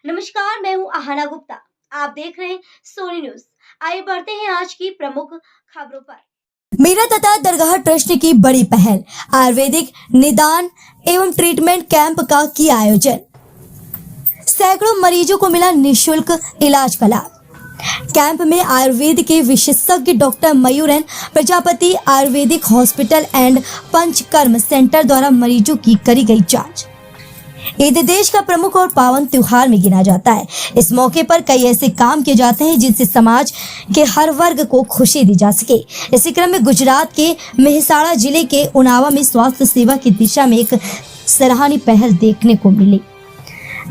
नमस्कार, मैं हूँ आहाना गुप्ता। आप देख रहे हैं सोनी न्यूज। आइए बढ़ते हैं आज की प्रमुख खबरों पर। मीरत अता दरगाह ट्रस्ट की बड़ी पहल, आयुर्वेदिक निदान एवं ट्रीटमेंट कैंप का किया आयोजन। सैकड़ों मरीजों को मिला निशुल्क इलाज का लाभ। कैंप में आयुर्वेद के विशेषज्ञ doctor Mayur N Prajapati Ayurvedic hospital and Panchakarma centre द्वारा मरीजों की करी गई जांच। ईद देश का प्रमुख और पावन त्योहार में गिना जाता है। इस मौके पर कई ऐसे काम किए जाते हैं जिनसे समाज के हर वर्ग को खुशी दी जा सके। इसी क्रम में गुजरात के मेहसाणा जिले के उनावा में स्वास्थ्य सेवा की दिशा में एक सराहनीय पहल देखने को मिली।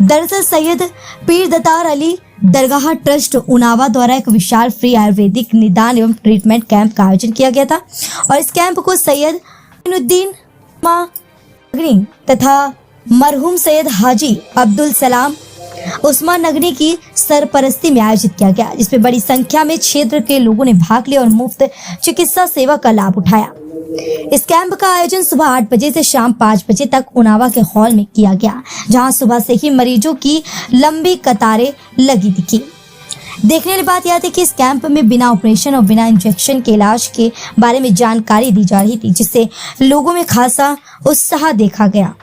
दरअसल सैयद पीर दतार अली दरगाह ट्रस्ट उनावा द्वारा एक विशाल फ्री आयुर्वेदिक निदान एवं ट्रीटमेंट कैंप का आयोजन किया गया था और इस कैंप को सैयद उद्दीन तथा मरहूम सैयद हाजी अब्दुल सलाम उस्मान नगरी की सरपरस्ती में आयोजित किया गया, जिसमें बड़ी संख्या में क्षेत्र के लोगों ने भाग लिया और मुफ्त चिकित्सा सेवा का लाभ उठाया। इस कैंप का आयोजन सुबह 8 बजे से शाम 5 बजे तक उनावा के हॉल में किया गया, जहां सुबह से ही मरीजों की लंबी कतारें लगी दिखी। देखने वाली बात यह थी कि इस कैंप में बिना ऑपरेशन और बिना इंजेक्शन के इलाज के बारे में जानकारी दी जा रही थी, जिससे लोगों में खासा उत्साह देखा गया।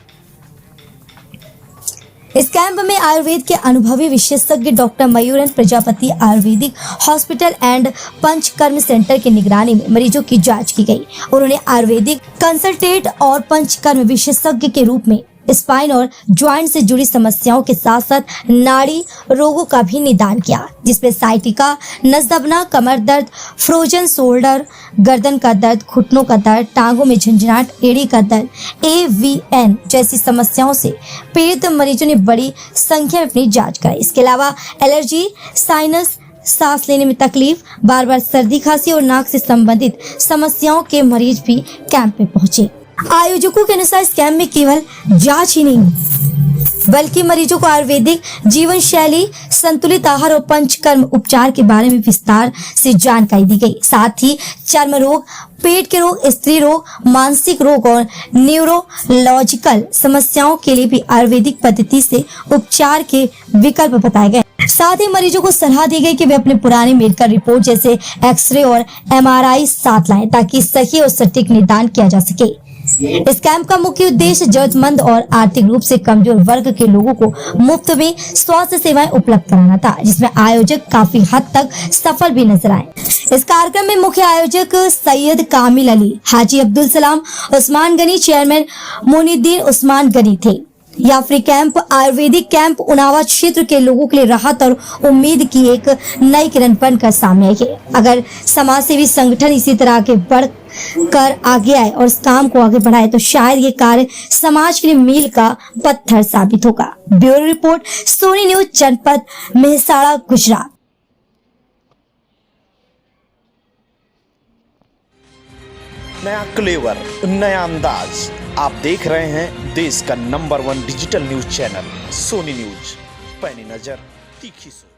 इस कैंप में आयुर्वेद के अनुभवी विशेषज्ञ doctor Mayur N Prajapati Ayurvedic hospital and Panchakarma centre की निगरानी में मरीजों की जांच की गई। उन्होंने आयुर्वेदिक कंसल्टेंट और पंचकर्म विशेषज्ञ के रूप में स्पाइन और ज्वाइंट से जुड़ी समस्याओं के साथ साथ नाड़ी रोगों का भी निदान किया, जिसमें साइटिका, नस दबना, कमर दर्द, फ्रोजन शोल्डर, गर्दन का दर्द, घुटनों का दर्द, टांगों में झंझनाट, एड़ी का दर्द, AVN जैसी समस्याओं से पीड़ित मरीजों ने बड़ी संख्या में अपनी जांच कराई। इसके अलावा एलर्जी, साइनस, सांस लेने में तकलीफ, बार बार सर्दी खांसी और नाक से संबंधित समस्याओं के मरीज भी कैंप में पहुंचे। आयोजकों के अनुसार इस कैंप में केवल जांच ही नहीं बल्कि मरीजों को आयुर्वेदिक जीवन शैली, संतुलित आहार और पंचकर्म उपचार के बारे में विस्तार से जानकारी दी गई। साथ ही चर्म रोग, पेट के रोग, स्त्री रोग, मानसिक रोग और न्यूरोलॉजिकल समस्याओं के लिए भी आयुर्वेदिक पद्धति से उपचार के विकल्प बताए गए। साथ ही मरीजों को सलाह दी गई कि वे अपने पुरानी मेडिकल रिपोर्ट जैसे एक्सरे और MRI साथ लाएं, ताकि सही और सटीक निदान किया जा सके। इस कैंप का मुख्य उद्देश्य जरूरतमंद और आर्थिक रूप से कमजोर वर्ग के लोगों को मुफ्त में स्वास्थ्य सेवाएं उपलब्ध कराना था, जिसमें आयोजक काफी हद तक सफल भी नजर आए। इस कार्यक्रम में मुख्य आयोजक सैयद कामिल अली, हाजी अब्दुल सलाम उस्मान गनी, चेयरमैन मोइनुद्दीन उस्मान गनी थे। यह free camp Ayurvedic camp Unava क्षेत्र के लोगों के लिए राहत और उम्मीद की एक नई किरण बनकर सामने आई है। अगर समाज सेवी संगठन इसी तरह आगे बढ़कर आगे आए और इस काम को आगे बढ़ाए तो शायद ये कार्य समाज के लिए मील का पत्थर साबित होगा। ब्यूरो रिपोर्ट, सोनी न्यूज, जनपद मेहसाणा, गुजरात। नया क्लेवर, नया अंदाज। आप देख रहे हैं देश का number 1 digital news channel Soni news. पैनी नजर, तीखी सोच।